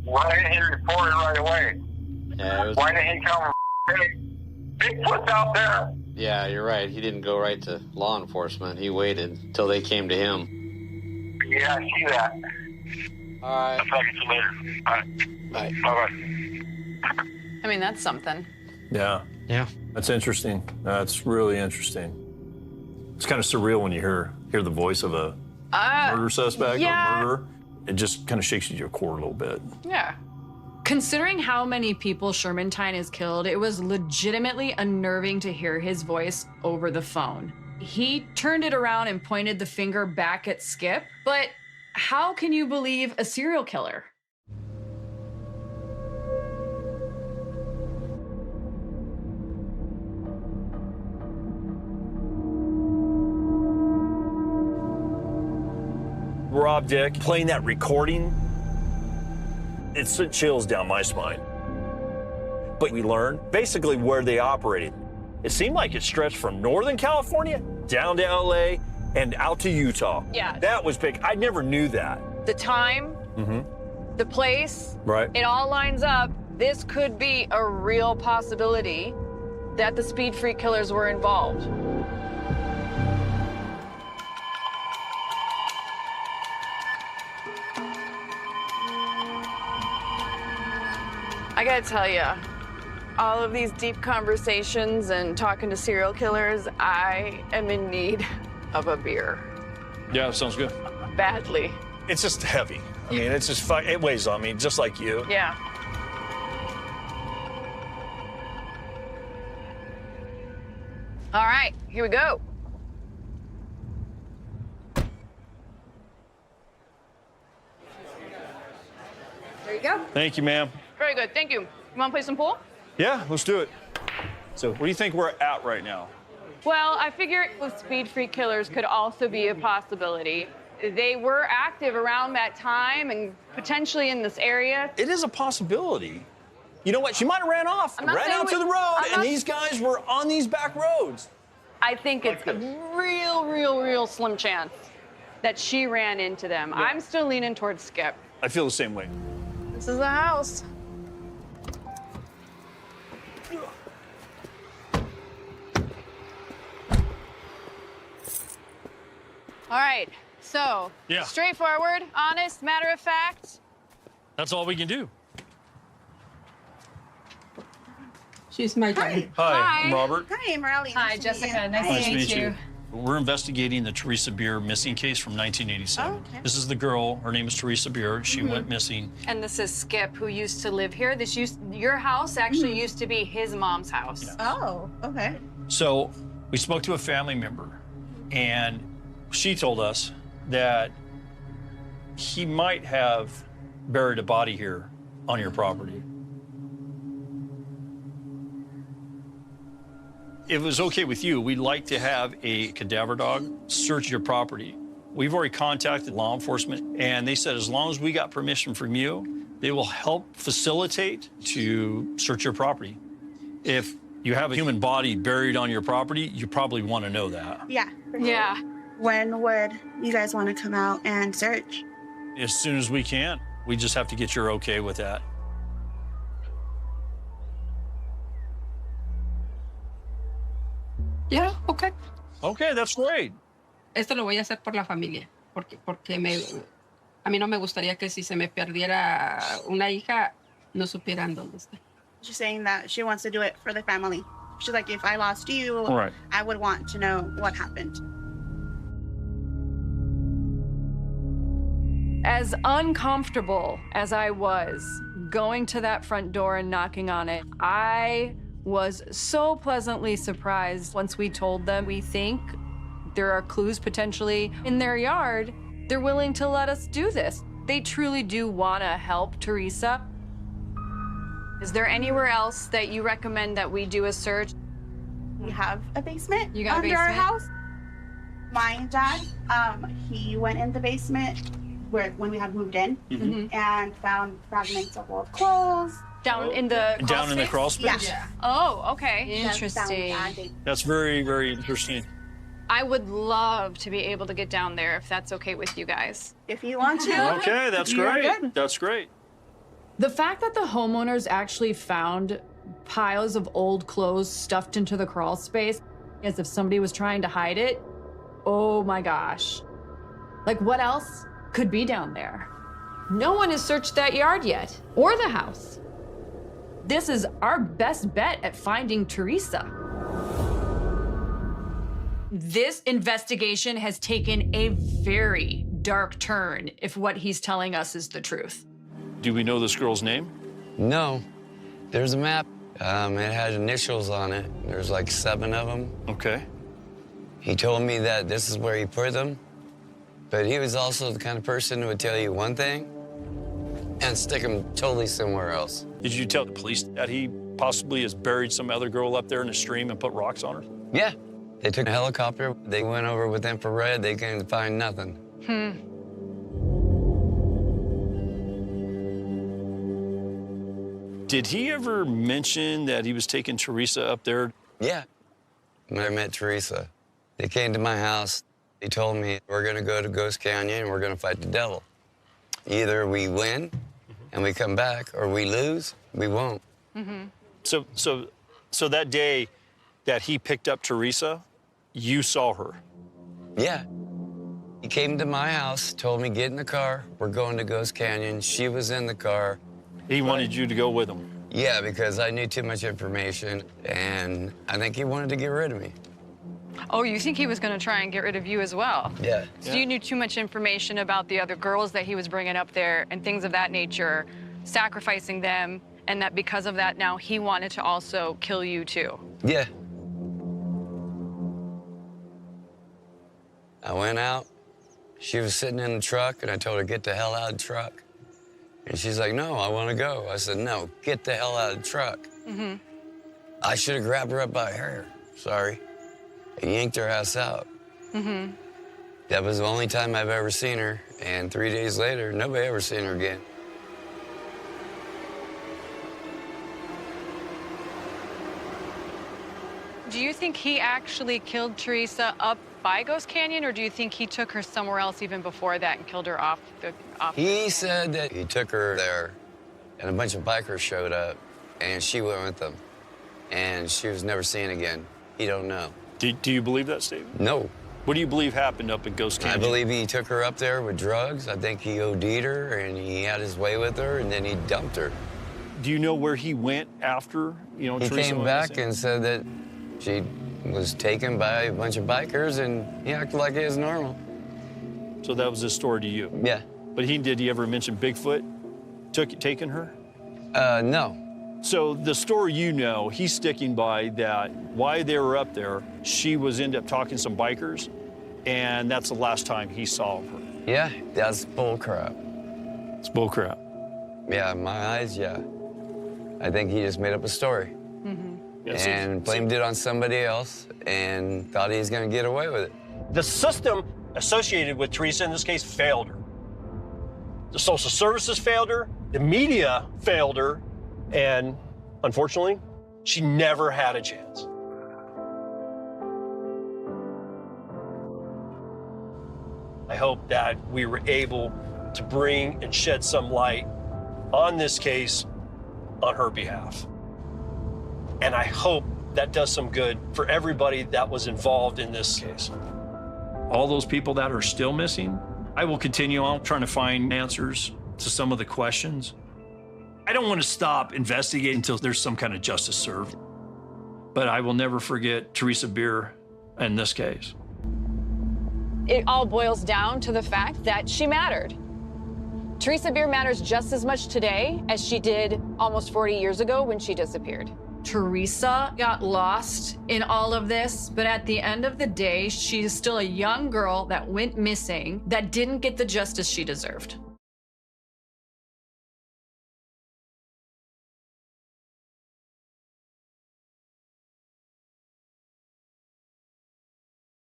Why didn't he report it right away? Yeah, Why didn't he tell him, hey, Bigfoot's out there? yeah, you're right. He didn't go right to law enforcement. He waited until they came to him. Yeah, I see that. All right. I'll talk to you later. All right. Bye. Bye-bye. I mean, that's something. Yeah. Yeah. That's interesting. That's really interesting. It's kind of surreal when you hear the voice of a murder suspect yeah. or murderer. It just kind of shakes you to your core a little bit. Yeah. Considering how many people Sherman Tyne has killed, it was legitimately unnerving to hear his voice over the phone. He turned it around and pointed the finger back at Skip, but how can you believe a serial killer? Rob Dick playing that recording, it sent chills down my spine. But we learned basically where they operated. It seemed like it stretched from Northern California down to LA and out to Utah. Yeah. That was big. I never knew that. The time, the place, Right. it all lines up. This could be a real possibility that the Speed Freak killers were involved. I gotta tell you, all of these deep conversations and talking to serial killers, I am in need of a beer. Yeah, sounds good. Badly. It's just heavy. I mean, it's just, it weighs on me, just like you. Yeah. All right, here we go. There you go. Thank you, ma'am. Very good, thank you. You wanna play some pool? Yeah, let's do it. So, what do you think we're at right now? Well, I figure the Speed Freak killers could also be a possibility. They were active around that time and potentially in this area. It is a possibility. You know what? She might have ran off, I'm not ran saying out to we- the road, I'm and not- these guys were on these back roads. I think it's a real slim chance that she ran into them. I'm still leaning towards Skip. I feel the same way. This is the house. All right, so Yeah. straightforward, honest, matter of fact. That's all we can do. She's my daughter. Hi, I'm Hi. Robert. Hi, Marley. Hi, Jessica. Nice to meet you. We're investigating the Teresa Beer missing case from 1987. Oh, okay. This is the girl. Her name is Teresa Beer. She went missing. And this is Skip, who used to live here. Your house actually used to be his mom's house. Yeah. Oh, okay. So we spoke to a family member, and she told us that he might have buried a body here on your property. If it was okay with you, we'd like to have a cadaver dog search your property. We've already contacted law enforcement, and they said as long as we got permission from you, they will help facilitate to search your property. If you have a human body buried on your property, you probably want to know that. Yeah. Yeah. When would you guys want to come out and search? As soon as we can. We just have to get your okay with that. Yeah, okay. Okay, that's great. Esto lo voy a hacer por la familia, porque a mí no me gustaría que si se me perdiera una hija, no supieran dónde está. She's saying that she wants to do it for the family. She's like, if I lost you, Right. I would want to know what happened. As uncomfortable as I was going to that front door and knocking on it, I was so pleasantly surprised once we told them we think there are clues potentially in their yard. They're willing to let us do this. They truly do want to help Teresa. Is there anywhere else that you recommend that we do a search? We have a basement You got a under our basement? house. My dad, he went in the basement when we had moved in and found fragments of old clothes. Down in the Down in the crawl space? Yeah. Oh, okay. Found Interesting. band-aids. That's very, very interesting. I would love to be able to get down there if that's okay with you guys. If you want to. Okay, that's You are great. good. That's great. The fact that the homeowners actually found piles of old clothes stuffed into the crawl space as if somebody was trying to hide it, oh my gosh. Like, what else could be down there? No one has searched that yard yet, or the house. This is our best bet at finding Teresa. This investigation has taken a very dark turn if what he's telling us is the truth. Do we know this girl's name? No. There's a map. It had initials on it. There's like 7 of them. Okay. He told me that this is where he put them, but he was also the kind of person who would tell you one thing and stick them totally somewhere else. Did you tell the police that he possibly has buried some other girl up there in the stream and put rocks on her? Yeah. They took a helicopter. They went over with infrared. They couldn't find nothing. Did he ever mention that he was taking Teresa up there? Yeah. When I met Teresa, they came to my house. They told me, we're going to go to Ghost Canyon and we're going to fight the devil. Either we win and we come back, or we lose, we won't. So that day that he picked up Teresa, you saw her? Yeah. He came to my house, told me, get in the car. We're going to Ghost Canyon. She was in the car. He wanted you to go with him? Yeah, because I knew too much information, and I think he wanted to get rid of me. Oh, you think he was going to try and get rid of you as well? Yeah. So you knew too much information about the other girls that he was bringing up there and things of that nature, sacrificing them, and that because of that now he wanted to also kill you too. Yeah. I went out. She was sitting in the truck, and I told her, get the hell out of the truck. And she's like, no, I want to go. I said, no, get the hell out of the truck. I should have grabbed her up by her hair. Sorry. And yanked her ass out. That was the only time I've ever seen her. And 3 days later, nobody ever seen her again. Do you think he actually killed Teresa up by Ghost Canyon, or do you think he took her somewhere else even before that and killed her off? He said that he took her there, and a bunch of bikers showed up, and she went with them. And she was never seen again. He don't know. Do you believe that statement? No. What do you believe happened up at Ghost Canyon? I believe he took her up there with drugs. I think he OD'd her, and he had his way with her, and then he dumped her. Do you know where he went after, He Teresa came back and said that she was taken by a bunch of bikers, and he acted like it was normal. So that was his story to you? Yeah. But did he ever mention Bigfoot taking her? No. So the story he's sticking by that while they were up there, she was ended up talking to some bikers, and that's the last time he saw her. Yeah, that's bull crap. It's bull crap. Yeah, in my eyes, yeah. I think he just made up a story. And blamed it on somebody else and thought he was going to get away with it. The system associated with Teresa in this case failed her. The social services failed her, the media failed her, and unfortunately, she never had a chance. I hope that we were able to bring and shed some light on this case on her behalf. And I hope that does some good for everybody that was involved in this case. All those people that are still missing, I will continue on trying to find answers to some of the questions. I don't want to stop investigating until there's some kind of justice served. But I will never forget Teresa Beer in this case. It all boils down to the fact that she mattered. Teresa Beer matters just as much today as she did almost 40 years ago when she disappeared. Teresa got lost in all of this, but at the end of the day, she's still a young girl that went missing, that didn't get the justice she deserved.